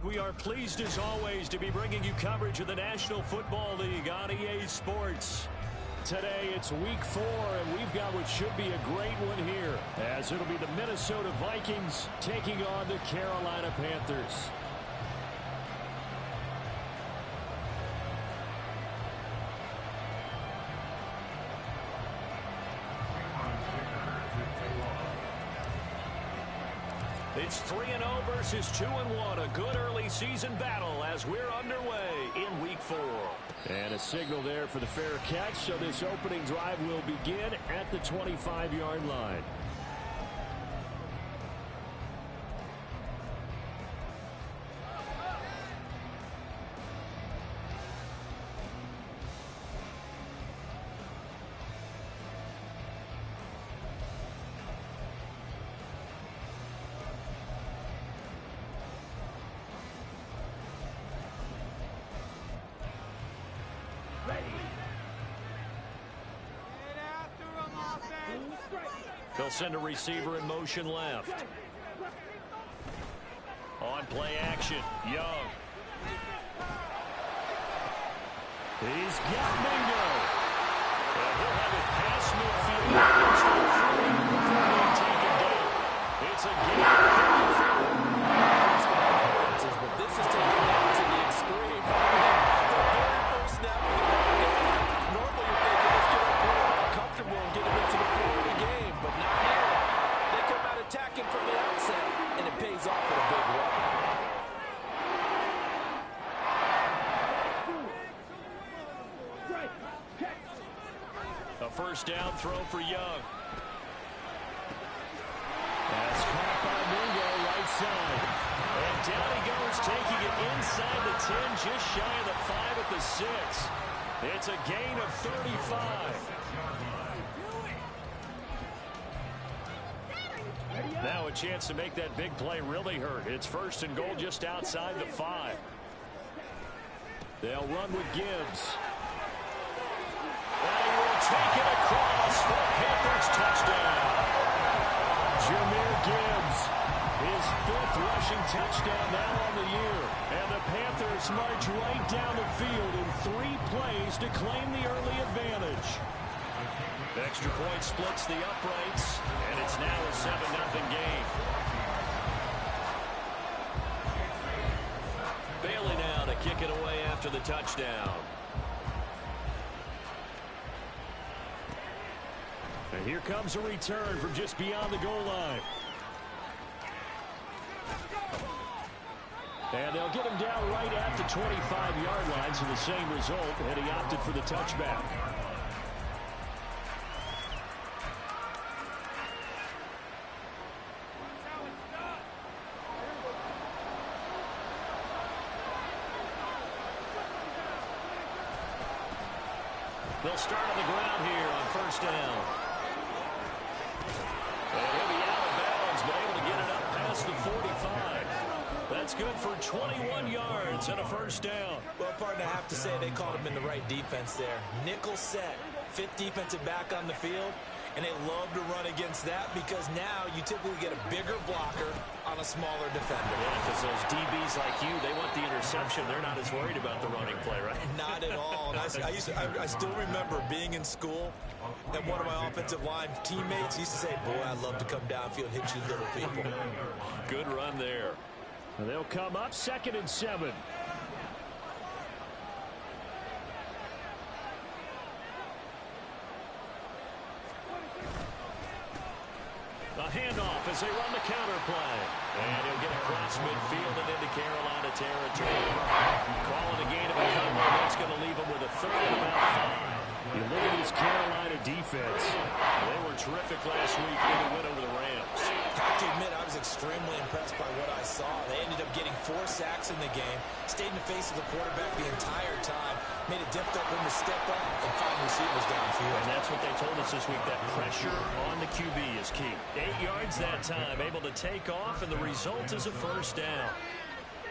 We are pleased as always to be bringing you coverage of the National Football League on EA Sports. Today it's week 4 and we've got what should be a great one here, as it'll be the Minnesota Vikings taking on the Carolina Panthers. It's 3-0 versus 2-1. A good early season battle as we're underway in week 4. And a signal there for the fair catch, so this opening drive will begin at the 25-yard line. They'll send a receiver in motion left. On play action, Young. He's got Mingo. And he'll have it past midfield. Taken down. It's a gain of 34. But this is taken down to the extreme. The very first snap of the game. Normally you're thinking, let's get our quarterback comfortable and get him into the flow of the game. But not here. They come out attacking from the outset, and it pays off with a big run. A first down throw for Young. That's caught by Mingo, right side. And down he goes, taking it inside the 10, just shy of the 5 at the 6. It's a gain of 35. Now a chance to make that big play really hurt. It's first and goal just outside the 5. They'll run with Gibbs. And he will take it across for a Panthers touchdown. Jahmyr Gibbs, his 5th rushing touchdown now on the year. And the Panthers march right down the field in 3 plays to claim the early advantage. The extra point splits the uprights, and it's now a 7-0 game. Bailey now to kick it away after the touchdown. And here comes a return from just beyond the goal line. And they'll get him down right at the 25-yard line, so the same result, and he opted for the touchback. They'll start on the ground here on first down. And he'll be out of bounds, but able to get it up past the 45. That's good for 21 yards and a first down. Well, partner, I have to say they called him in the right defense there. Nickel set, 5th defensive back on the field, and they love to run against that because now you typically get a bigger blocker on a smaller defender. Yeah, because those DBs like you, they want the interception. They're not as worried about the running play, right? Not at all. And I still remember being in school, and one of my offensive line teammates used to say, boy, I'd love to come downfield and hit you little people. Good run there. And they'll come up 2nd and 7. A handoff as they run the counter play. And he'll get across midfield and into Carolina territory. Calling a gain of a couple. That's going to leave him with a 3rd and about 5. You look at this Carolina defense. They were terrific last week in the win over the Rams. I have to admit, I was extremely impressed by what I saw. They ended up getting 4 sacks in the game, stayed in the face of the quarterback the entire time, made it difficult for him to step up and find receivers downfield. And that's what they told us this week, that pressure on the QB is key. 8 yards that time, able to take off, and the result is a first down.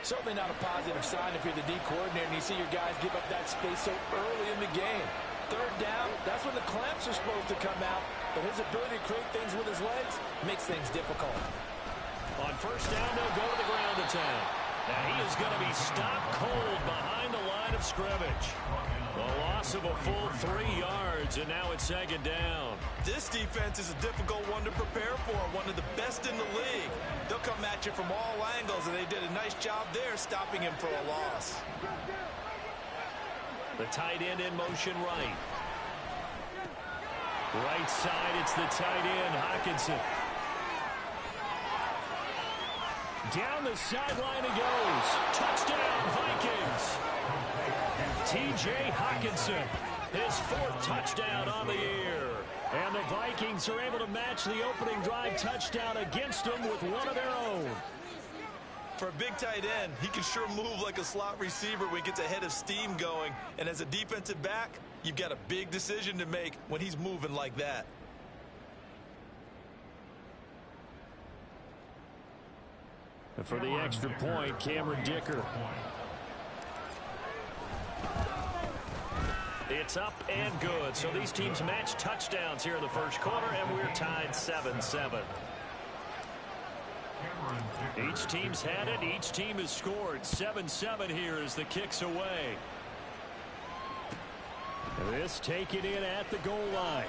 Certainly not a positive sign if you're the D coordinator and you see your guys give up that space so early in the game. 3rd down, that's when the clamps are supposed to come out, but his ability to create things with his legs makes things difficult. On first down, they'll go to the ground to town. And he is going to be stopped cold behind the line of scrimmage. A loss of a full 3 yards, and now it's second down. This defense is a difficult one to prepare for, one of the best in the league. They'll come at you from all angles, and they did a nice job there stopping him for a loss. The tight end in motion right. Right side, it's the tight end, Hockenson. Down the sideline he goes. Touchdown, Vikings. T.J. Hockenson, his 4th touchdown on the year. And the Vikings are able to match the opening drive touchdown against them with one of their own. For a big tight end, he can sure move like a slot receiver when he gets a head of steam going. And as a defensive back, you've got a big decision to make when he's moving like that. And for the extra point, Cameron Dicker. It's up and good. So these teams match touchdowns here in the first quarter, and we're tied 7-7. Each team's had it. Each team has scored. 7-7 here as the kick's away. This taken in at the goal line.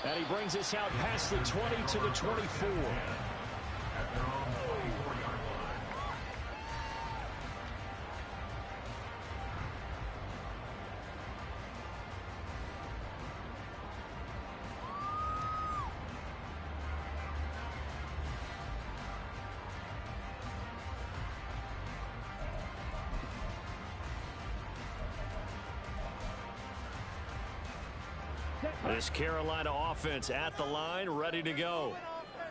And he brings us out past the 20 to the 24. This Carolina offense at the line, ready to go.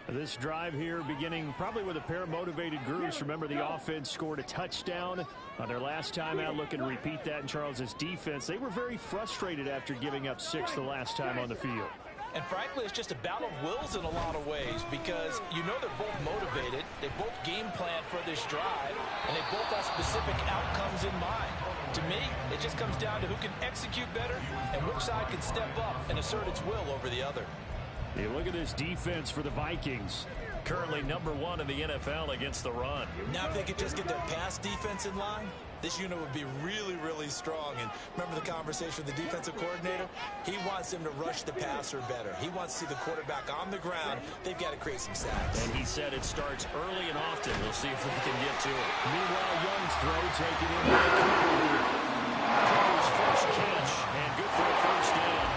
This drive here beginning probably with a pair of motivated groups. Remember, the offense scored a touchdown on their last time out, looking to repeat that in Charles's defense. They were very frustrated after giving up 6 the last time on the field. And frankly, it's just a battle of wills in a lot of ways because you know they're both motivated. They both game plan for this drive, and they both have specific outcomes in mind. To me, it just comes down to who can execute better and which side can step up and assert its will over the other. Hey, look at this defense for the Vikings. Currently #1 in the NFL against the run. Now if they could just get their pass defense in line, this unit would be really, really strong. And remember the conversation with the defensive coordinator? He wants them to rush the passer better. He wants to see the quarterback on the ground. They've got to create some sacks. And he said it starts early and often. We'll see if we can get to it. Meanwhile, Young's throw taken in by Cooper here. Cooper's first catch, and good for a first down.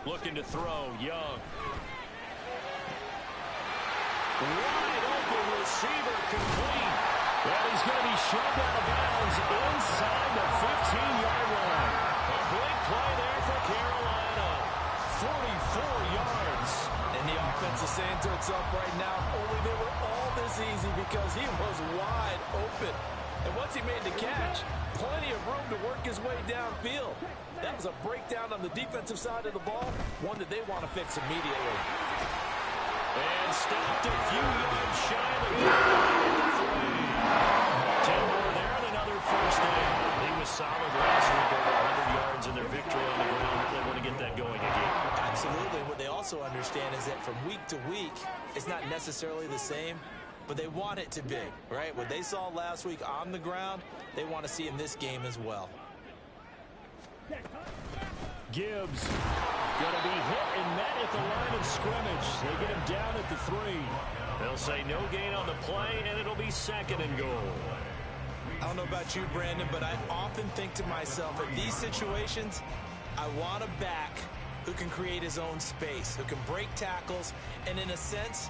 Looking to throw, Young. Wide open receiver complete. And he's going to be shoved out of bounds inside the 15-yard line. A big play there for Carolina. 44 yards. And the offense is saying to itself right now, only they were all this easy because he was wide open. And once he made the catch, plenty of room to work his way downfield. That was a breakdown on the defensive side of the ball, one that they want to fix immediately. And stopped a few yards shy of the goal. 10 more there and another first down. He was solid last week, over 100 yards in their victory on the ground. They want to get that going again. Absolutely. What they also understand is that from week to week, it's not necessarily the same, but they want it to be, right? What they saw last week on the ground, they want to see in this game as well. Gibbs going to be hit and met at the line of scrimmage. They get him down at the 3. They'll say no gain on the play, and it'll be second and goal. I don't know about you, Brandon, but I often think to myself, in these situations, I want a back who can create his own space, who can break tackles, and in a sense,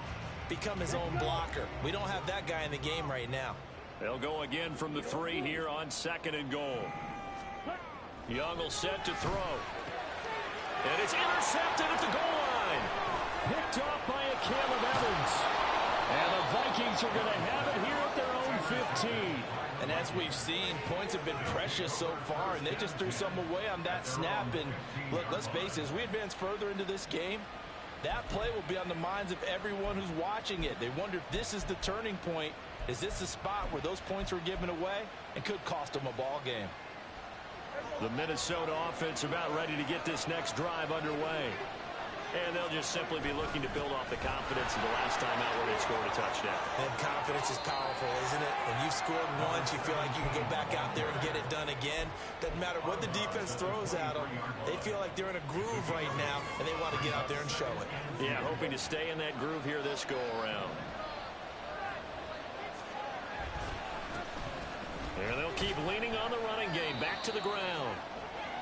become his own blocker. We don't have that guy in the game right now. They'll go again from the 3 here on second and goal. Young will set to throw. And it's intercepted at the goal line. Picked off by a Caleb Evans. And the Vikings are going to have it here at their own 15. And as we've seen, points have been precious so far, and they just threw some away on that snap. And look, let's face it, as we advance further into this game, that play will be on the minds of everyone who's watching it. They wonder if this is the turning point. Is this the spot where those points were given away and could cost them a ball game? The Minnesota offense about ready to get this next drive underway. And they'll just simply be looking to build off the confidence of the last time out where they scored a touchdown. And confidence is powerful, isn't it? When you've scored once, you feel like you can go back out there and get it done again. Doesn't matter what the defense throws at them. They feel like they're in a groove right now, and they want to get out there and show it. Yeah, hoping to stay in that groove here this go-around. There they'll keep leaning on the running game. Back to the ground.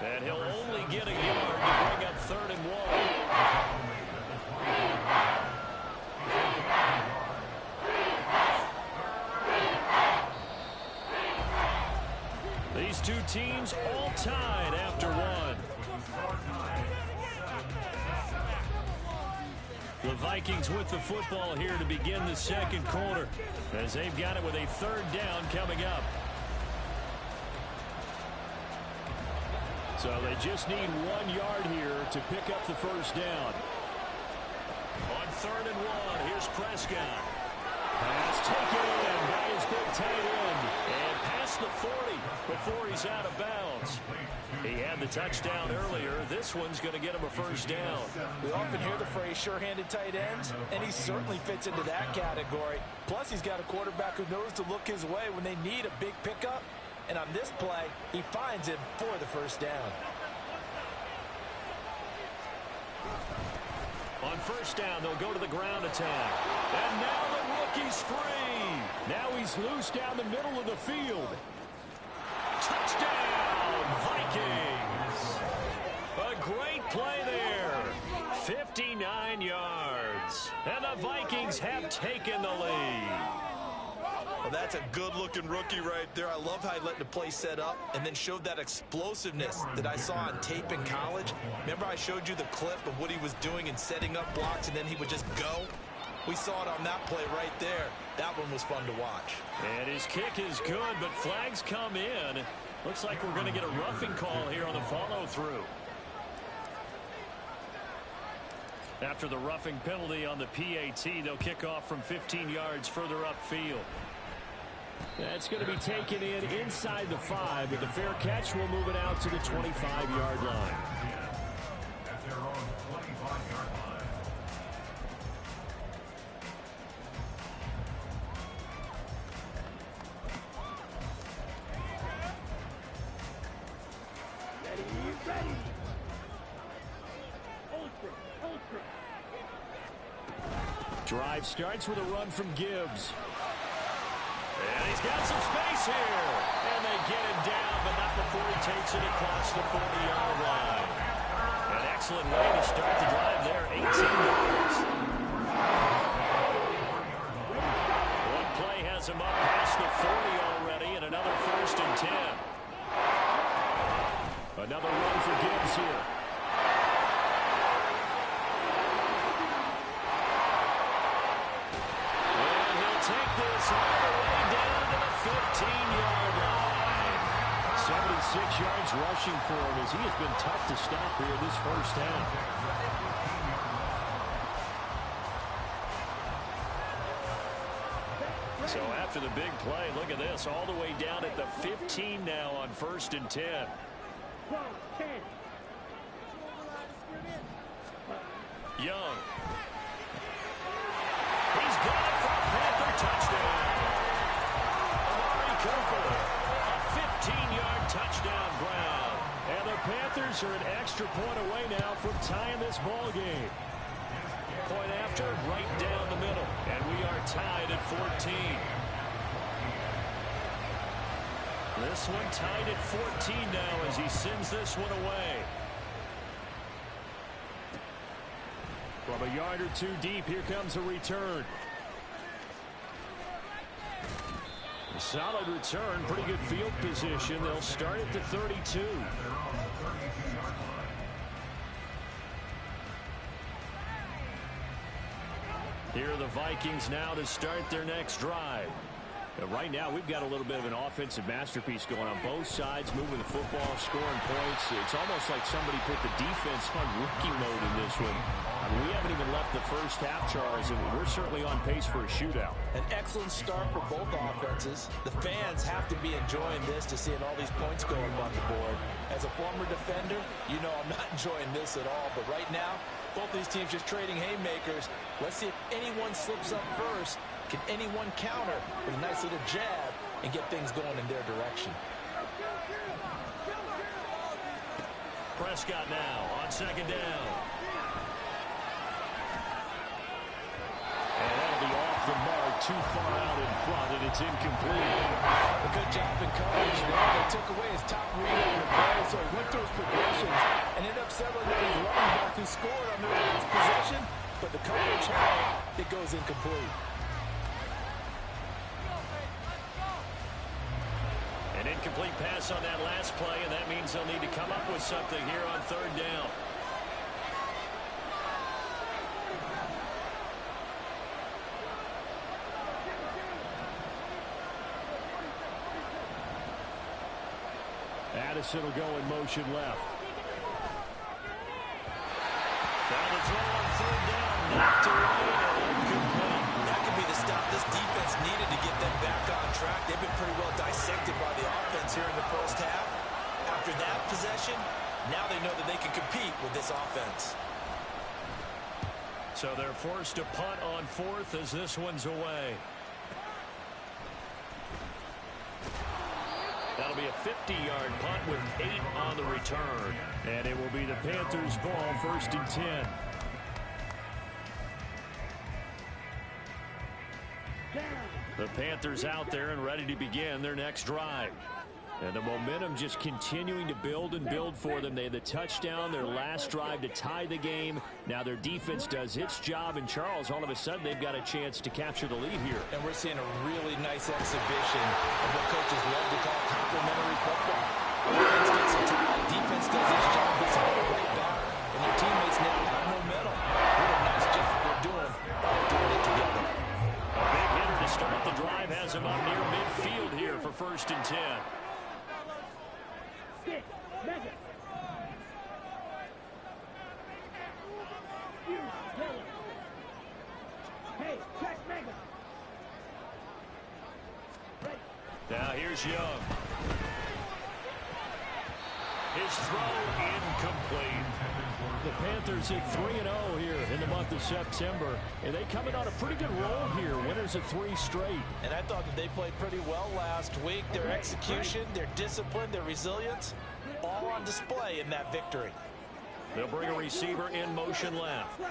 And he'll only get a yard to bring up 3rd and 1. These two teams all tied after one. The Vikings with the football here to begin the second quarter, as they've got it with a 3rd down coming up. So they just need 1 yard here to pick up the 1st down. On 3rd and 1, here's Prescott. Pass taken in by his big tight end. And past the 40 before he's out of bounds. He had the touchdown earlier. This one's going to get him a 1st down. We often hear the phrase sure-handed tight ends, and he certainly fits into that category. Plus, he's got a quarterback who knows to look his way when they need a big pickup. And on this play, he finds him for the 1st down. On 1st down, they'll go to the ground attack. And now the rookie's free. Now he's loose down the middle of the field. Touchdown, Vikings. A great play there. 59 yards. And the Vikings have taken the lead. Well, that's a good-looking rookie right there. I love how he let the play set up and then showed that explosiveness that I saw on tape in college. Remember I showed you the clip of what he was doing and setting up blocks, and then he would just go? We saw it on that play right there. That one was fun to watch. And his kick is good, but flags come in. Looks like we're going to get a roughing call here on the follow-through. After the roughing penalty on the PAT, they'll kick off from 15 yards further upfield. That's going to be taken in inside the 5, but the fair catch will move it out to the 25-yard line. At their own 25-yard line. Ready. Drive starts with a run from Gibbs. And he's got some space here. And they get him down, but not before he takes it across the 40-yard line. An excellent way to start the drive there, 18 yards. One play has him up past the 40 already, and another 1st and 10. Another run for Gibbs here. And he'll take this all the way down to the 15-yard line. 76 yards rushing for him as he has been tough to stop here this 1st half. So after the big play, look at this, all the way down at the 15 now on 1st and 10. Young. He's got it for a Panther touchdown. Amari Cooper, a 15-yard touchdown ground. And the Panthers are an extra point away now from tying this ball game. Point after, right down the middle. And we are tied at 14. This one tied at 14 now as he sends this one away. From a yard or two deep, here comes a return. A solid return, pretty good field position. They'll start at the 32. Here are the Vikings now to start their next drive. Right now, we've got a little bit of an offensive masterpiece going on both sides, moving the football, scoring points. It's almost like somebody put the defense on rookie mode in this one. I mean, we haven't even left the first half, Charles, and we're certainly on pace for a shootout. An excellent start for both offenses. The fans have to be enjoying this to seeing all these points going on the board. As a former defender, you know I'm not enjoying this at all. But right now, both these teams just trading haymakers. Let's see if anyone slips up first. Can anyone counter with a nice little jab and get things going in their direction? Prescott now on second down. And that'll be off the mark, too far out in front, and it's incomplete. A good job in coverage there. They took away his top read on the play, so he went through his progressions and ended up settling on his running back who scored on their last possession. But the coverage held, it goes incomplete. An incomplete pass on that last play, and that means they'll need to come up with something here on third down. Addison will go in motion left. Down the throw on third down, knocked away and incomplete. That could be the stop this defense needed to get them back on track. They've been pretty well dissected by the offense here in the first half. After that possession, now they know that they can compete with this offense. So they're forced to punt on fourth as this one's away. That'll be a 50-yard punt with 8 on the return. And it will be the Panthers' ball, first and 10. The Panthers out there and ready to begin their next drive. And the momentum just continuing to build and build for them. They had the touchdown, their last drive to tie the game. Now their defense does its job, and Charles, all of a sudden, they've got a chance to capture the lead here. And we're seeing a really nice exhibition of what coaches love to call complementary football. Offense gets a tie, defense does its job, gets the ball right back, and their teammates now have momentum. What a nice job they're doing it together. A big hitter to start the drive has him up near midfield here for first and 10. Now here's Young. His throw incomplete. The Panthers at 3-0 here in the month of September. And they coming on a pretty good roll here. Winners of 3 straight. And I thought that they played pretty well last week. Their execution, their discipline, their resilience, all on display in that victory. They'll bring a receiver in motion left.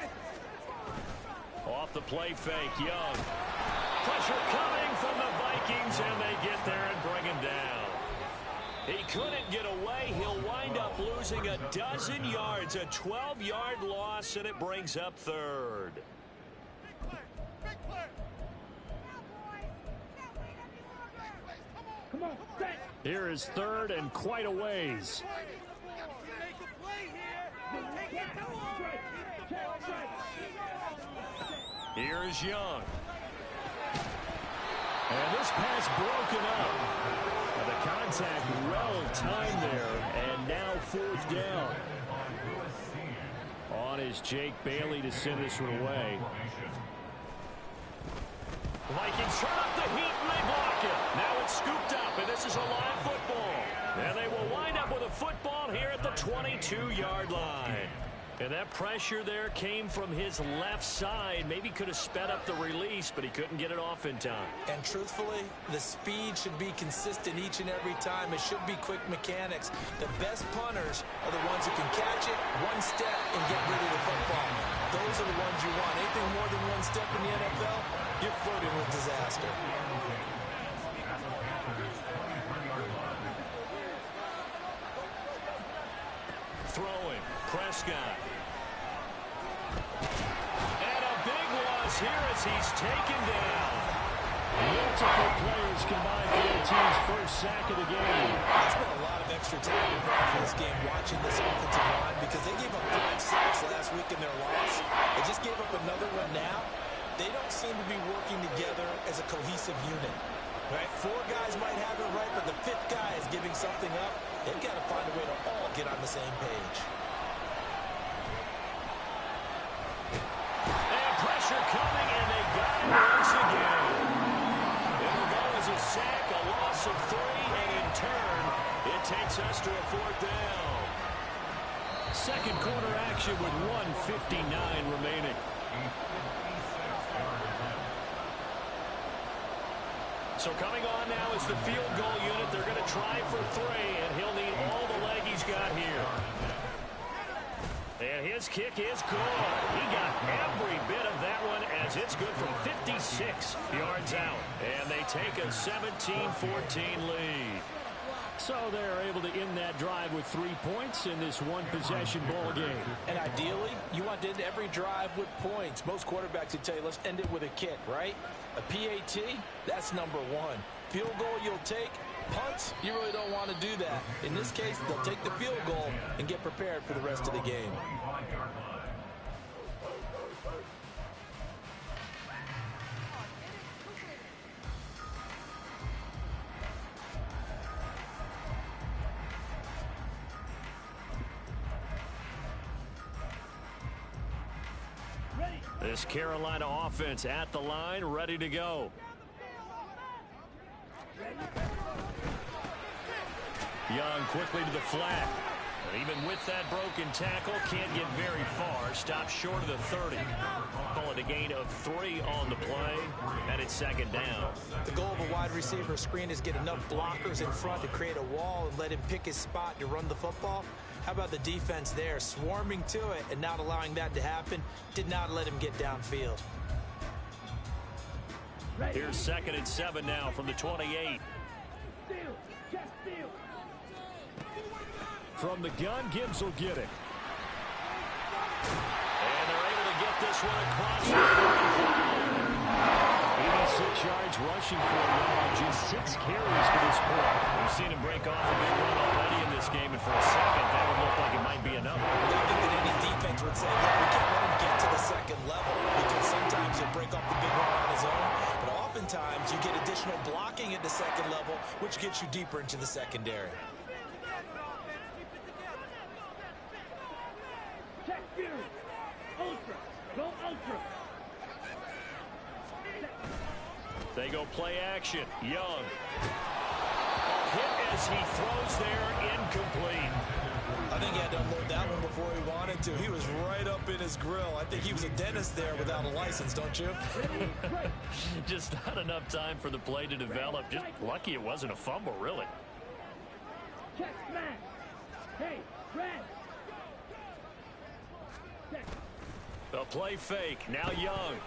Off the play fake, Young. Pressure coming from the Vikings, and they get there and bring him down. He couldn't get away. He'll wind up losing a dozen yards, a 12-yard loss, and it brings up third. Here is third and quite a ways. Here is Young. And this pass broken up. And the contact well timed there. And now fourth down. On is Jake Bailey to send this one away. Vikings turn up the heat and they block it. Now it's scooped up, and this is a live football. And they will wind up with a football here at the 22-yard line. And that pressure there came from his left side. Maybe could have sped up the release, but he couldn't get it off in time. And truthfully, the speed should be consistent each and every time. It should be quick mechanics. The best punters are the ones who can catch it one step and get rid of the football. Those are the ones you want. Anything more than one step in the NFL, you're flirting with disaster. Throwing, Prescott. And a big loss here as he's taken down. Multiple players combined for their team's first sack of the game. I spent a lot of extra time preparing for this game watching this offensive line because they gave up 5 sacks last week in their loss. They just gave up another one now. They don't seem to be working together as a cohesive unit. Right? 4 guys might have it right, but the 5th guy is giving something up. They've got to find a way to all get on the same page. And pressure coming, and they got it once again. It'll go as a sack, a loss of 3, and in turn, it takes us to a 4th down. Second quarter action with 1:59 remaining. So coming on now is the field goal unit. They're going to try for 3, and he'll need all the leg he's got here. And his kick is good. He got every bit of that one as it's good from 56 yards out. And they take a 17-14 lead. So they're able to end that drive with 3 points in this one-possession ball game. And ideally, you want to end every drive with points. Most quarterbacks would tell you, let's end it with a kick, right? A PAT, that's number 1. Field goal you'll take. Punts, you really don't want to do that. In this case, they'll take the field goal and get prepared for the rest of the game. This Carolina offense at the line, ready to go. Young quickly to the flat. And even with that broken tackle, can't get very far. Stops short of the 30. Call it a gain of 3 on the play, and it's 2nd down. The goal of a wide receiver screen is get enough blockers in front to create a wall and let him pick his spot to run the football. How about the defense there, swarming to it and not allowing that to happen? Did not let him get downfield. Here's 2nd and 7 now from the 28. From the gun, Gibbs will get it. And they're able to get this one across the 35. 86 yards rushing for him now, just 6 carries to this point. We've seen him break off a big run already in this game, and for a second, that would look like it might be enough. I think that any defense would say, look, we can't let him get to the 2nd level, because sometimes he'll break off the big run on his own, but oftentimes you get additional blocking at the 2nd level, which gets you deeper into the secondary. They go play action. Young. Hit as he throws there, incomplete. I think he had to unload that one before he wanted to. He was right up in his grill. I think he was a dentist there without a license, don't you? Just not enough time for the play to develop. Just lucky it wasn't a fumble, really. Check smash. Hey, Brad. A play fake. Now Young.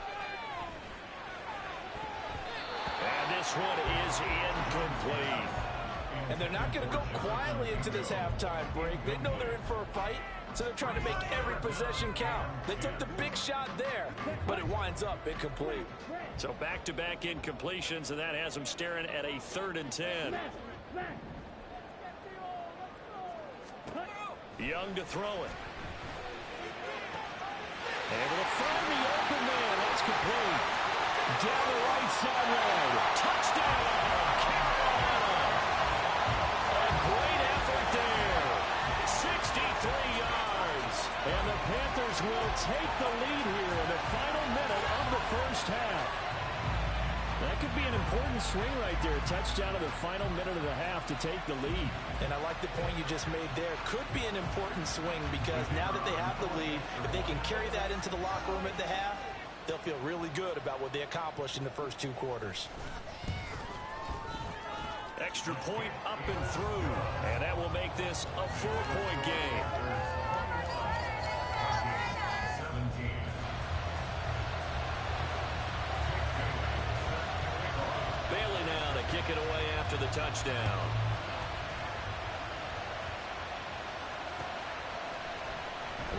And this one is incomplete. And they're not going to go quietly into this halftime break. They know they're in for a fight, so they're trying to make every possession count. They took the big shot there, but it winds up incomplete. So back-to-back incompletions, and that has them staring at a 3rd and 10. Young to throw it. Able to find the open man. That's complete. Down the right sideline. Touchdown, Carolina. A great effort there. 63 yards. And the Panthers will take the lead here in the final minute of the 1st half. That could be an important swing right there. Touchdown in the final minute of the half to take the lead. And I like the point you just made there. Could be an important swing because now that they have the lead, if they can carry that into the locker room at the half, they'll feel really good about what they accomplished in the first 2 quarters. Extra point up and through. And that will make this a 4-point game. Bailey now to kick it away after the touchdown.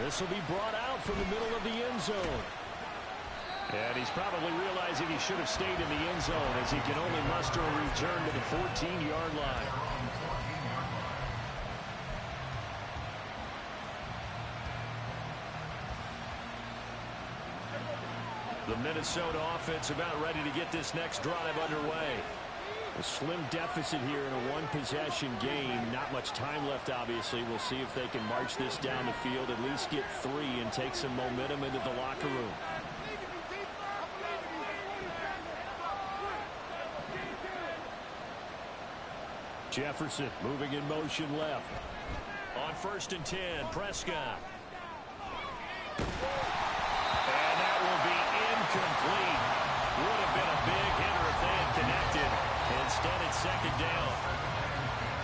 This will be brought out from the middle of the end zone. And he's probably realizing he should have stayed in the end zone as he can only muster a return to the 14-yard line. The Minnesota offense about ready to get this next drive underway. A slim deficit here in a one-possession game. Not much time left, obviously. We'll see if they can march this down the field, at least get 3 and take some momentum into the locker room. Jefferson moving in motion left. On 1st and 10, Prescott. And that will be incomplete. Would have been a big hitter if they had connected. Instead, it's 2nd down.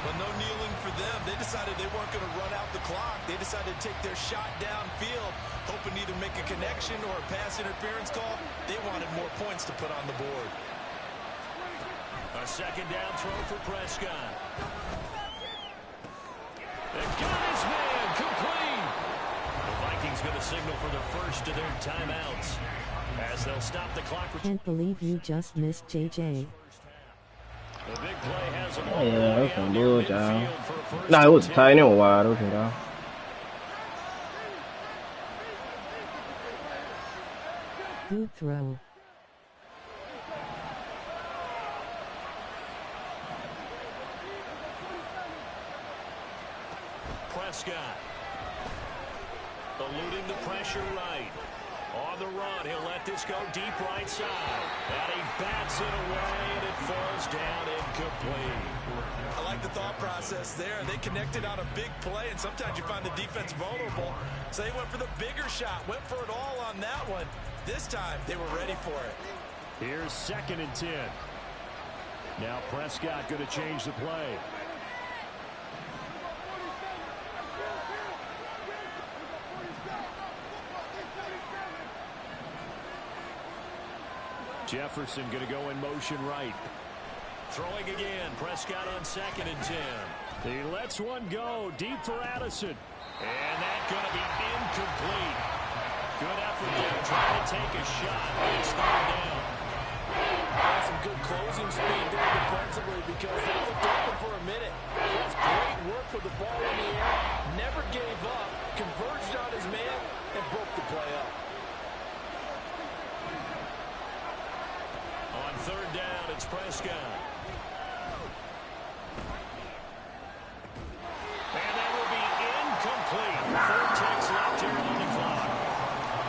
But no kneeling for them. They decided they weren't going to run out the clock. They decided to take their shot downfield, hoping to either make a connection or a pass interference call. They wanted more points to put on the board. A 2nd down throw for Prescott. They've got his man complete. The Vikings going to signal for the first of their timeouts as they'll stop the clock. Can't believe you just missed JJ. The big play has them Oh, all yeah, the that way was out some near bull, child. midfield for a first Nah, it was and tight 10. and wide open, dog. Good throw. Prescott eluding the pressure right. On the run, he'll let this go deep right side. And he bats it away, and it falls down incomplete. I like the thought process there. They connected on a big play, and sometimes you find the defense vulnerable. So they went for the bigger shot, went for it all on that one. This time, they were ready for it. Here's 2nd and 10. Now Prescott going to change the play. Jefferson going to go in motion right. Throwing again. Prescott on 2nd and 10. He lets one go deep for Addison. And that's going to be incomplete. Good effort there trying to take a shot. It's 3rd down. Some good closing speed there defensively because they looked open for a minute. That's great work with the ball in the air. Never gave up. Converged on his man and broke the play up. On 3rd down, it's Prescott. And that will be incomplete. 4 ticks left here on the clock.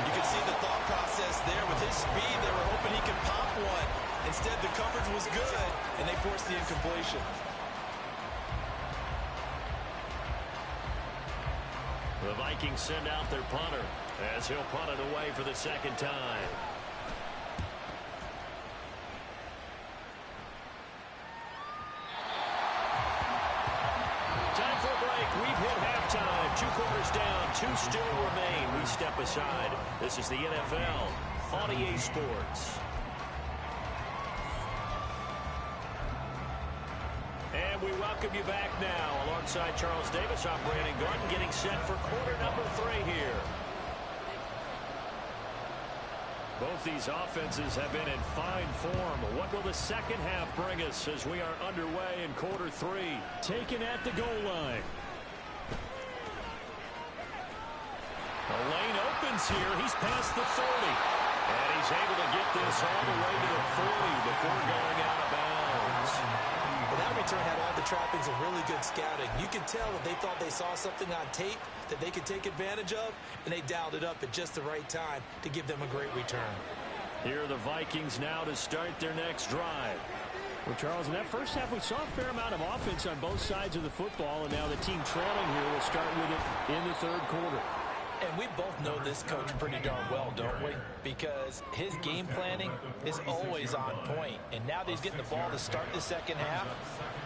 You can see the thought process there. With his speed, they were hoping he could pop one. Instead, the coverage was good, and they forced the incompletion. The Vikings send out their punter as he'll punt it away for the 2nd time. Time for a break. We've hit halftime. 2 quarters down. 2 still remain. We step aside. This is the NFL on EA Sports. And we welcome you back now. Alongside Charles Davis, I'm Brandon Garden, getting set for quarter number 3 here. Both these offenses have been in fine form. What will the second half bring us as we are underway in quarter 3? Taken at the goal line. The lane opens here. He's past the 30. And he's able to get this all the way to the 40 before going out of bounds. Well, that return had all the trappings of really good scouting. You could tell that they thought they saw something on tape that they could take advantage of, and they dialed it up at just the right time to give them a great return. Here are the Vikings now to start their next drive. Well, Charles, in that first half, we saw a fair amount of offense on both sides of the football, and now the team trailing here will start with it in the 3rd quarter. And we both know this coach pretty darn well, don't we? Because his game planning is always on point. And now that he's getting the ball to start the second half,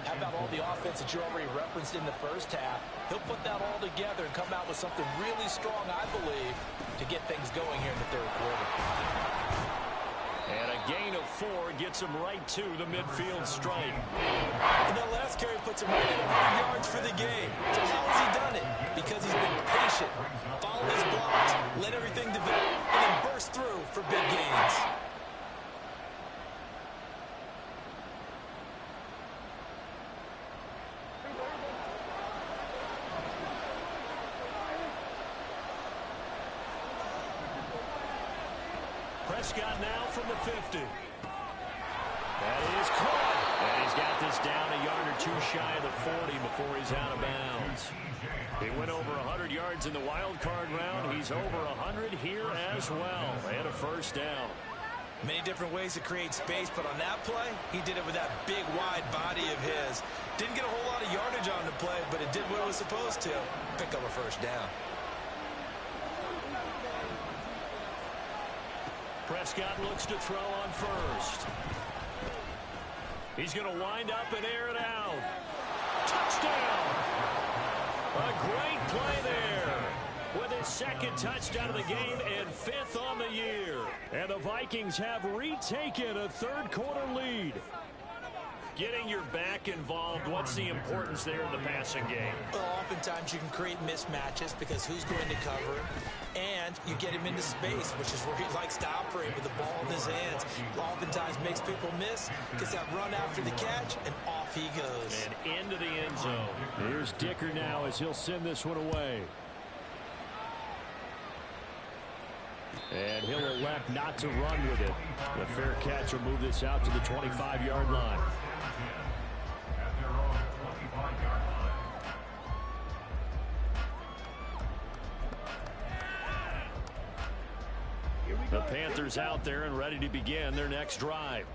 how about all the offense that you already referenced in the first half? He'll put that all together and come out with something really strong, I believe, to get things going here in the 3rd quarter. And a gain of 4 gets him right to the midfield stripe. And that last carry puts him right at 100 yards for the game. So how has he done it? Because he's been patient, followed his blocks, let everything develop, and then burst through for big gains. Prescott now from the 50. That is caught, And he's got this down a yard or two shy of the 40 before he's out of bounds. He went over 100 yards in the wild card round. He's over 100 here as well. And a first down. Many different ways to create space, but on that play, he did it with that big, wide body of his. Didn't get a whole lot of yardage on the play, but it did what it was supposed to. Pick up a first down. Prescott looks to throw on first. He's going to wind up and air it out. Touchdown! A great play there. With his second touchdown of the game and 5th on the year. And the Vikings have retaken a third-quarter lead. Getting your back involved, what's the importance there in the passing game? Well, oftentimes you can create mismatches because who's going to cover him, and you get him into space, which is where he likes to operate with the ball in his hands. Oftentimes makes people miss, gets that run after the catch, and off he goes. And into the end zone. Here's Dicker now as he'll send this one away. And he'll elect not to run with it. The fair catch will move this out to the 25-yard line. At their own 25-yard line. The Panthers out there and ready to begin their next drive.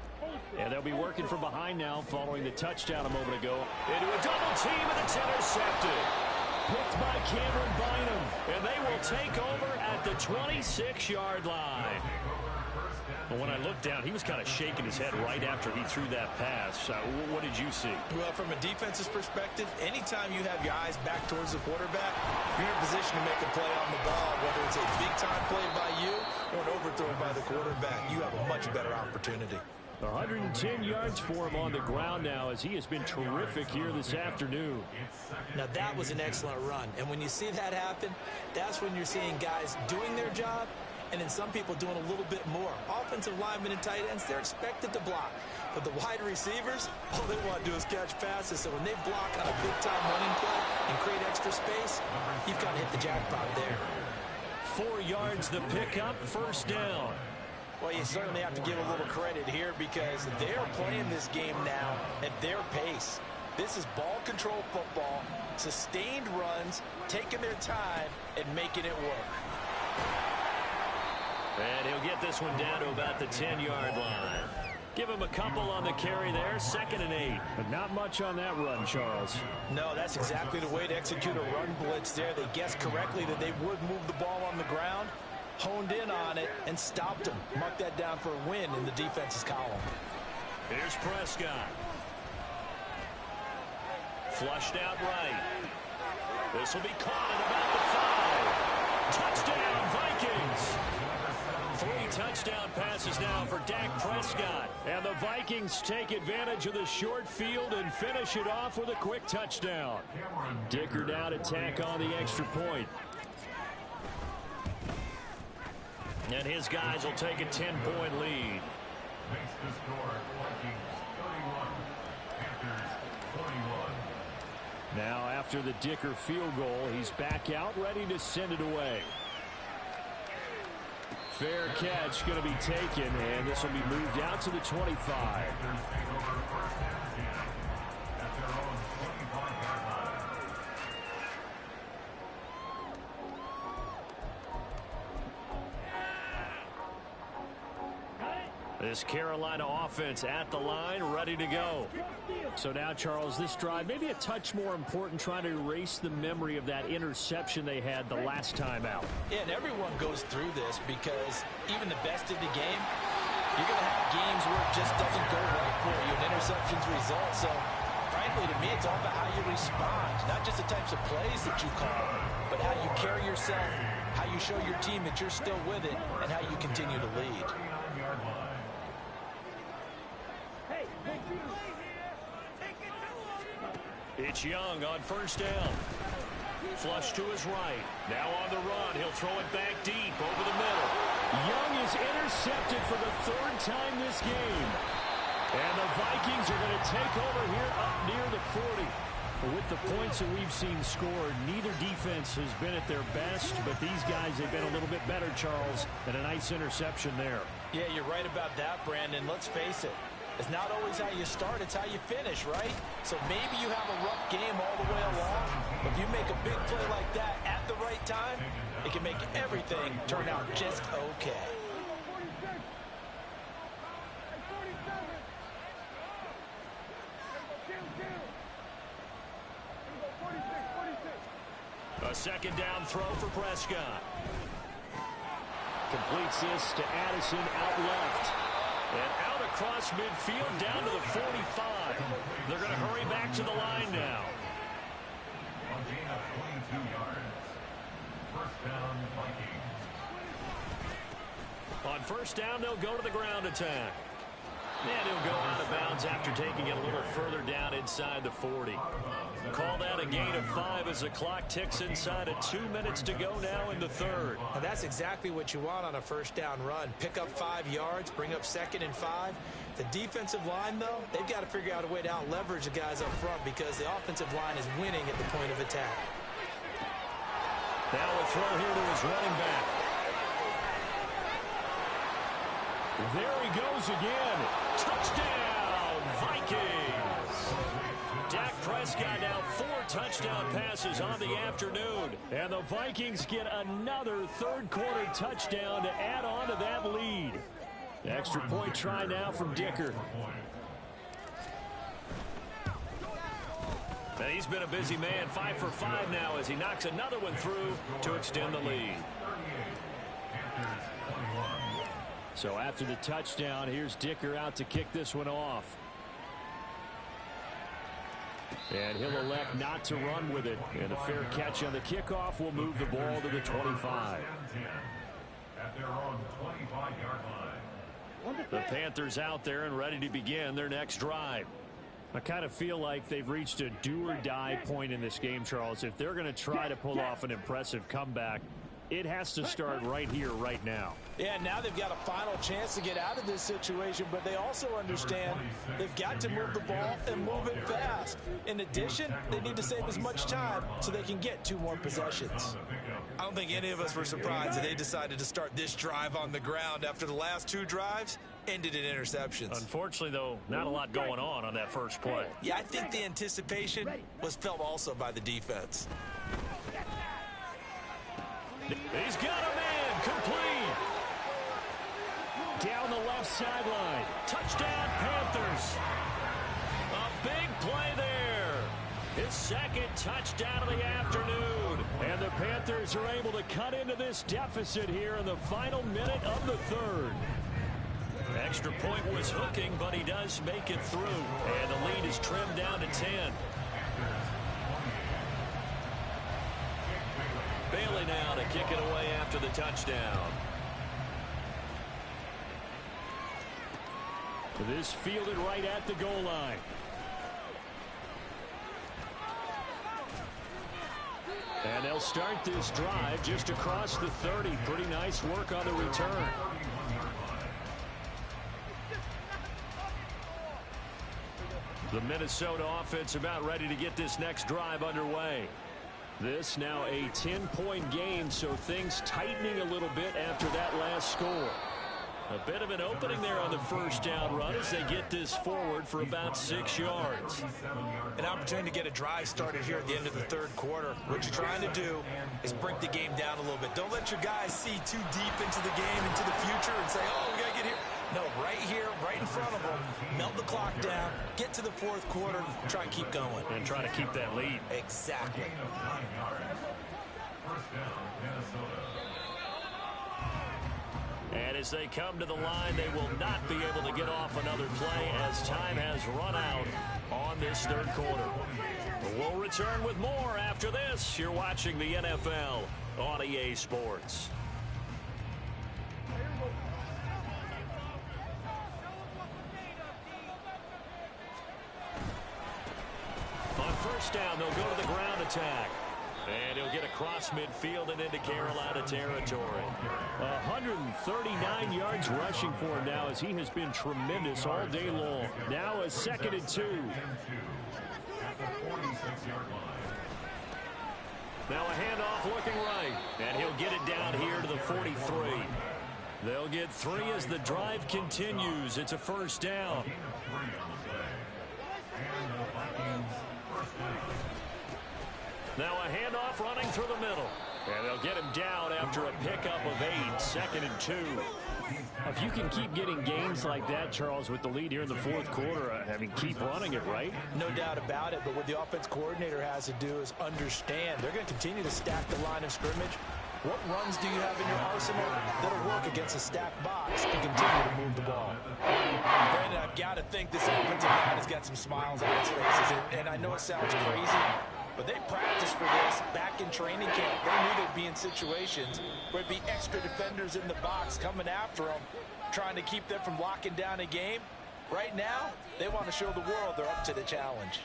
And they'll be working from behind now following the touchdown a moment ago. Into a double team, and it's intercepted. Picked by Cameron Bynum, and they will take over at the 26-yard line. But when I looked down, he was kind of shaking his head right after he threw that pass. What did you see? Well, from a defense's perspective, anytime you have your eyes back towards the quarterback, you're in a position to make a play on the ball, whether it's a big-time play by you or an overthrow by the quarterback. You have a much better opportunity. 110 yards for him on the ground now as he has been terrific here this afternoon. Now that was an excellent run, and when you see that happen, that's when you're seeing guys doing their job and then some people doing a little bit more. Offensive linemen and tight ends, they're expected to block. But the wide receivers, all they want to do is catch passes. So when they block on a big-time running play and create extra space, you've got to hit the jackpot there. 4 yards the pickup, first down. Well, you certainly have to give a little credit here because they're playing this game now at their pace. This is ball control football, sustained runs, taking their time, and making it work. And he'll get this one down to about the 10-yard line. Give him a couple on the carry there, 2nd and 8. But not much on that run, Charles. No, that's exactly the way to execute a run blitz there. They guessed correctly that they would move the ball on the ground, honed in on it, and stopped them. Mark that down for a win in the defense's column. Here's Prescott. Flushed out right. This will be caught at about the 5. Touchdown, Vikings. 3 touchdown passes now for Dak Prescott. And the Vikings take advantage of the short field and finish it off with a quick touchdown. Dicker now to tack on the extra point. And his guys will take a 10-point lead. Makes the score Vikings 31, Panthers 21. Now after the Dicker field goal, he's back out ready to send it away. Fair catch going to be taken, and this will be moved out to the 25. Panthers take over first down again at their own 25-yard line. This Carolina offense at the line, ready to go. So now, Charles, this drive maybe a touch more important, trying to erase the memory of that interception they had the last time out. Yeah, and everyone goes through this because even the best of the game, you're going to have games where it just doesn't go right for you, and interceptions result. So, frankly, to me, it's all about how you respond, not just the types of plays that you call, but how you carry yourself, how you show your team that you're still with it, and how you continue to lead. 39-yard line. It's Young on first down. Flush to his right. Now on the run. He'll throw it back deep over the middle. Young is intercepted for the 3rd time this game. And the Vikings are going to take over here up near the 40. With the points that we've seen scored, neither defense has been at their best, but these guys have been a little bit better, Charles, and a nice interception there. Yeah, you're right about that, Brandon. Let's face it. It's not always how you start, it's how you finish, right? So maybe you have a rough game all the way along, but if you make a big play like that at the right time, it can make everything turn out just okay. A second down throw for Prescott. Completes this to Addison out left. And out across midfield down to the 45. They're going to hurry back to the line now. On gain of 22 yards. First down, Vikings. On first down, they'll go to the ground attack. And he'll go out of bounds after taking it a little further down inside the 40. Call that a gain of 5 as the clock ticks inside of 2 minutes to go now in the third. And that's exactly what you want on a first down run. Pick up 5 yards, bring up 2nd and 5. The defensive line, though, they've got to figure out a way to out-leverage the guys up front because the offensive line is winning at the point of attack. Now a throw here to his running back. There he goes again. Touchdown, Vikings. Dak Prescott now 4 touchdown passes on the afternoon. And the Vikings get another third-quarter touchdown to add on to that lead. Extra point try now from Dicker. And he's been a busy man, 5 for 5 now as he knocks another one through to extend the lead. So after the touchdown, here's Dicker out to kick this one off. And he'll elect not to run with it. And a fair catch on the kickoff will move the ball to the 25. At their own 25-yard line. The Panthers out there and ready to begin their next drive. I kind of feel like they've reached a do-or-die point in this game, Charles. If they're going to try to pull off an impressive comeback, it has to start right here, right now. Yeah, now they've got a final chance to get out of this situation, but they also understand they've got to move the ball and move it fast. In addition, they need to save as much time so they can get 2 more possessions. I don't think any of us were surprised that they decided to start this drive on the ground after the last 2 drives ended in interceptions. Unfortunately, though, not a lot going on that first play. Yeah, I think the anticipation was felt also by the defense. He's got a man, complete. Down the left sideline. Touchdown, Panthers. A big play there. His 2nd touchdown of the afternoon. And the Panthers are able to cut into this deficit here in the final minute of the third. Extra point was hooking, but he does make it through. And the lead is trimmed down to 10. Bailey now to kick it away after the touchdown. This fielded right at the goal line. And they'll start this drive just across the 30. Pretty nice work on the return. The Minnesota offense about ready to get this next drive underway. This now a 10-point game, so things tightening a little bit after that last score. A bit of an opening there on the first down run as they get this forward for about 6 yards. An opportunity to get a drive started here at the end of the third quarter. What you're trying to do is break the game down a little bit. Don't let your guys see too deep into the game, into the future, and say, oh, we got to get here. No, right here, right in front of them, melt the clock down, get to the fourth quarter, try and keep going. And try to keep that lead. Exactly. First down, Minnesota. And as they come to the line, they will not be able to get off another play as time has run out on this third quarter. We'll return with more after this. You're watching the NFL on EA Sports. On first down, they'll go to the ground attack. And he'll get across midfield and into Carolina territory. 139 yards rushing for him now as he has been tremendous all day long. Now a 2nd and 2. Now a handoff looking right. And he'll get it down here to the 43. They'll get 3 as the drive continues. It's a first down. Gain of 3 on the play. And the Vikings first down. Now a handoff running through the middle. And they'll get him down after a pickup of 8, 2nd and 2. If you can keep getting gains like that, Charles, with the lead here in the fourth quarter, I mean, keep running it, right? No doubt about it, but what the offense coordinator has to do is understand they're going to continue to stack the line of scrimmage. What runs do you have in your arsenal that'll work against a stacked box and continue to move the ball? Brandon, I've got to think this offensive line has got some smiles on its faces, and I know it sounds crazy, but they practiced for this back in training camp. They knew they'd be in situations where it'd be extra defenders in the box coming after them, trying to keep them from locking down a game. Right now, they want to show the world they're up to the challenge.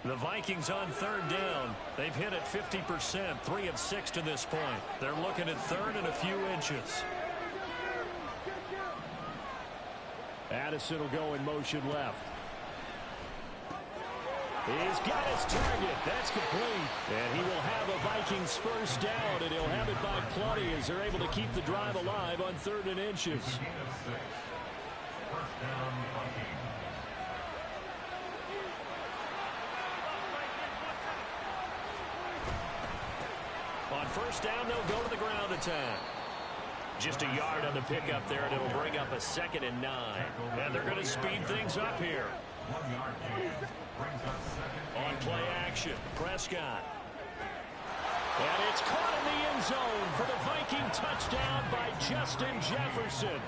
The Vikings on 3rd down. They've hit it 50%, 3 of 6 to this point. They're looking at 3rd and a few inches. Addison will go in motion left. He's got his target. That's complete. And he will have a Vikings first down, and he'll have it by plenty as they're able to keep the drive alive on 3rd and inches. Gain of 6. First down, Vikings. On first down, they'll go to the ground attack. Just a yard on the pickup there, and it'll bring up a 2nd and 9. And they're going to speed things up here. 1 yard gain. Brings up 2nd. On play action, Prescott. And it's caught in the end zone for the Viking touchdown by Justin Jefferson.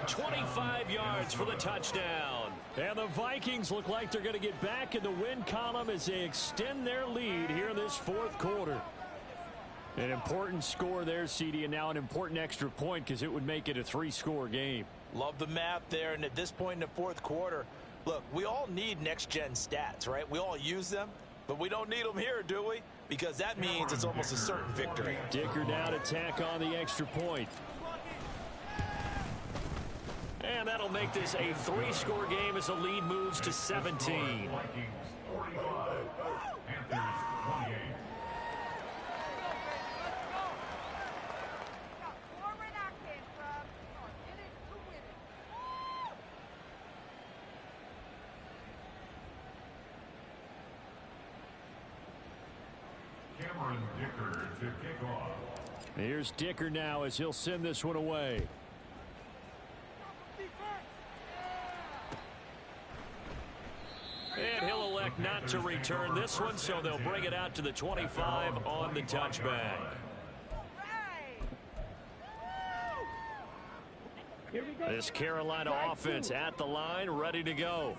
25 yards for the touchdown. And the Vikings look like they're going to get back in the win column as they extend their lead here in this fourth quarter. An important score there, CD, and now an important extra point because it would make it a 3-score game. Love the math there, and at this point in the fourth quarter, look, we all need next-gen stats, right? We all use them, but we don't need them here, do we? Because that means it's almost a certain victory. Dicker now to tack on the extra point. And that'll make this a 3-score game as the lead moves to 17. Vikings 45. Panthers 28. Cameron Dicker to kick off. Here's Dicker now as he'll send this one away. And he'll elect not to return this one, so they'll bring it out to the 25 on the touchback. This Carolina offense at the line, ready to go.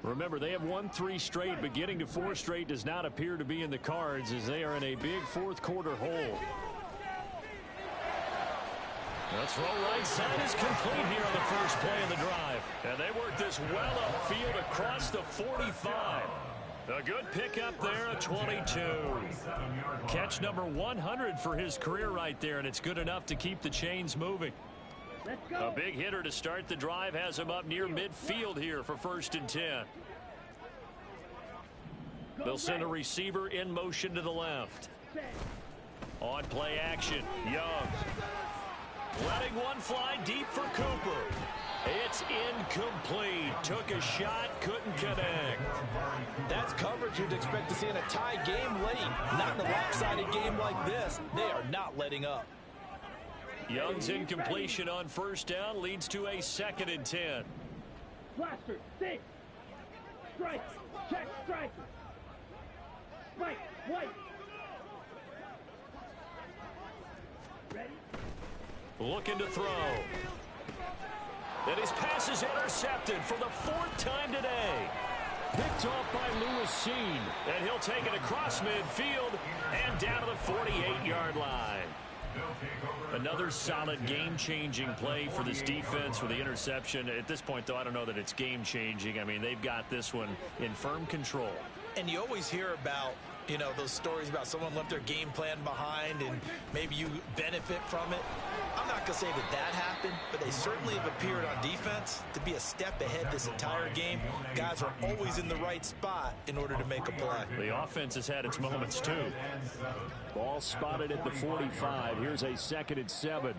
Remember, they have won 3 straight, but getting to 4 straight does not appear to be in the cards as they are in a big fourth quarter hole. The throw right side is complete here on the first play of the drive. And they work this well upfield across the 45. A good pickup there at 22. Catch number 100 for his career right there, and it's good enough to keep the chains moving. A big hitter to start the drive has him up near midfield here for 1st and 10. They'll send a receiver in motion to the left. On play action, Young. Letting one fly deep for Cooper. It's incomplete. Took a shot, couldn't connect. That's coverage you'd expect to see in a tie game late. Not in a lopsided game like this. They are not letting up. Young's incompletion on first down leads to a 2nd and 10. Blaster, 6. Strike. Check striker. Right, white. Ready? Looking to throw. And his pass is intercepted for the 4th time today. Picked off by Lewis Cine. And he'll take it across midfield and down to the 48-yard line. Another solid game-changing play for this defense with the interception. At this point, though, I don't know that it's game-changing. I mean, they've got this one in firm control. And you always hear about You know, those stories about someone left their game plan behind and maybe you benefit from it. I'm not going to say that that happened, but they certainly have appeared on defense to be a step ahead this entire game. Guys are always in the right spot in order to make a play. The offense has had its moments, too. Ball spotted at the 45. Here's a 2nd and 7.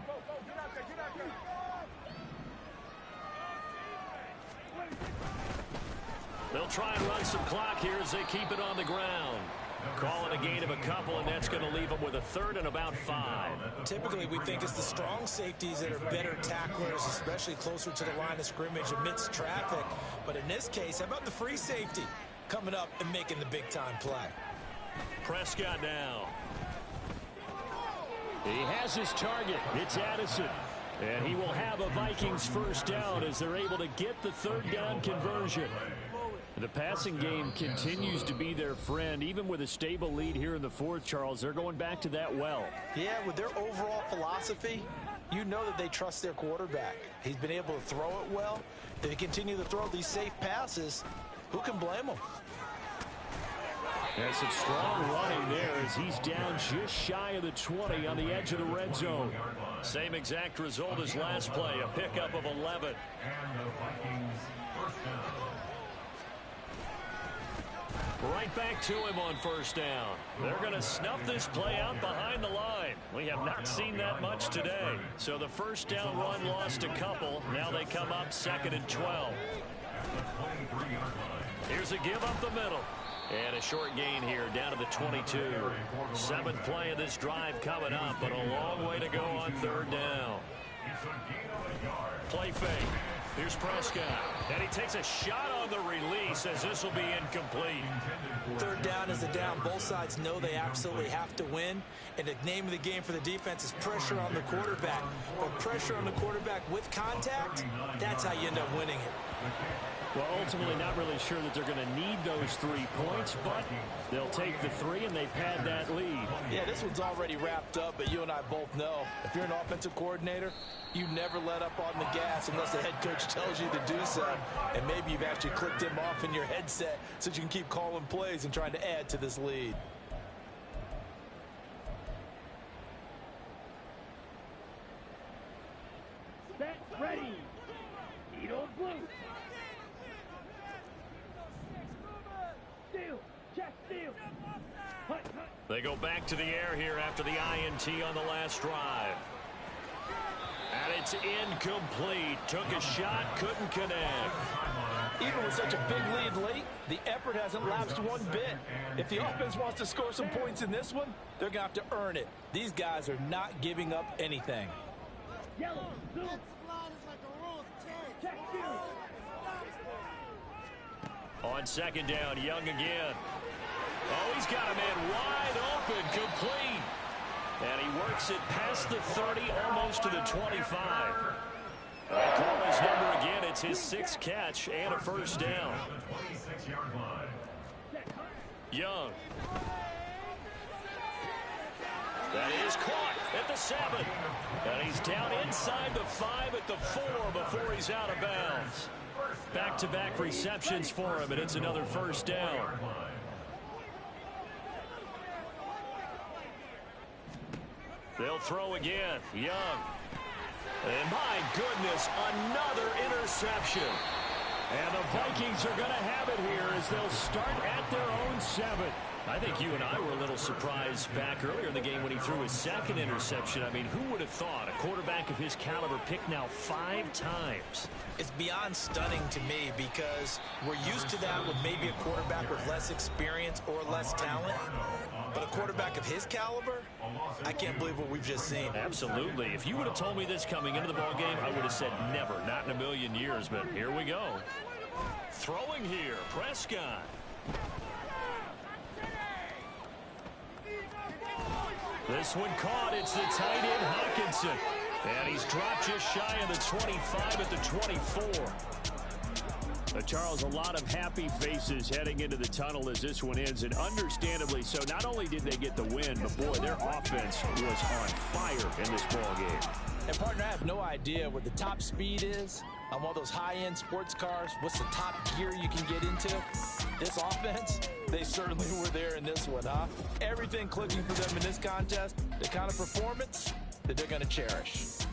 They'll try and run some clock here as they keep it on the ground. Calling a gain of a couple, and that's going to leave them with a 3rd and about 5. Typically, we think it's the strong safeties that are better tacklers, especially closer to the line of scrimmage amidst traffic. But in this case, how about the free safety coming up and making the big-time play? Prescott now. He has his target. It's Addison. And he will have a Vikings first down as they're able to get the 3rd down conversion. The passing game continues to be their friend. Even with a stable lead here in the 4th, Charles, they're going back to that well. Yeah, with their overall philosophy, you know that they trust their quarterback. He's been able to throw it well. If they continue to throw these safe passes, who can blame them? There's some strong running there as he's down just shy of the 20 on the edge of the red zone. Same exact result as last play, a pickup of 11. And the Vikings first down. Right back to him on first down. They're going to snuff this play out behind the line. We have not seen that much today. So the first down run lost a couple. Now they come up 2nd and 12. Here's a give up the middle. And a short gain here down to the 22. 7th play of this drive coming up, but a long way to go on 3rd down. Play fake. Here's Prescott. And he takes a shot on the release as this will be incomplete. 3rd down is the down. Both sides know they absolutely have to win. And the name of the game for the defense is pressure on the quarterback. But pressure on the quarterback with contact, that's how you end up winning it. Well, ultimately not really sure that they're going to need those 3 points, but they'll take the 3 and they pad that lead. Yeah, this one's already wrapped up, but you and I both know if you're an offensive coordinator, you never let up on the gas unless the head coach tells you to do so. And maybe you've actually clicked him off in your headset so you can keep calling plays and trying to add to this lead. Set, ready. Edo blue. Steal. Check, steal. Hut, hut. They go back to the air here after the INT on the last drive. And it's incomplete. Took a shot, couldn't connect. Even with such a big lead late, the effort hasn't lapsed one bit. If the offense wants to score some points in this one, they're going to have to earn it. These guys are not giving up anything. Yellow, blue. Check, steal. On 2nd down, Young again. Oh, he's got a man wide open, complete. And he works it past the 30, almost to the 25. They call his number again. It's his 6th catch and a first down. Young. That is caught at the 7. And he's down inside the 5 at the 4 before he's out of bounds. Back-to-back receptions for him, and it's another first down. They'll throw again. Young. And my goodness, another interception. And the Vikings are going to have it here as they'll start at their own 7. I think you and I were a little surprised back earlier in the game when he threw his 2nd interception. I mean, who would have thought a quarterback of his caliber picked now 5 times? It's beyond stunning to me because we're used to that with maybe a quarterback with less experience or less talent. But a quarterback of his caliber, I can't believe what we've just seen. Absolutely. If you would have told me this coming into the ballgame, I would have said never, not in a million years. But here we go. Throwing here, Prescott. This one caught. It's the tight end, Hockenson. And he's dropped just shy of the 25 at the 24. Charles, a lot of happy faces heading into the tunnel as this one ends, and understandably so. Not only did they get the win, but boy, their offense was on fire in this ball game. And partner, I have no idea what the top speed is on one of those high-end sports cars. What's the top gear you can get into? This offense, They certainly were there in this one, huh? Everything clicking for them in this contest, the kind of performance that they're going to cherish.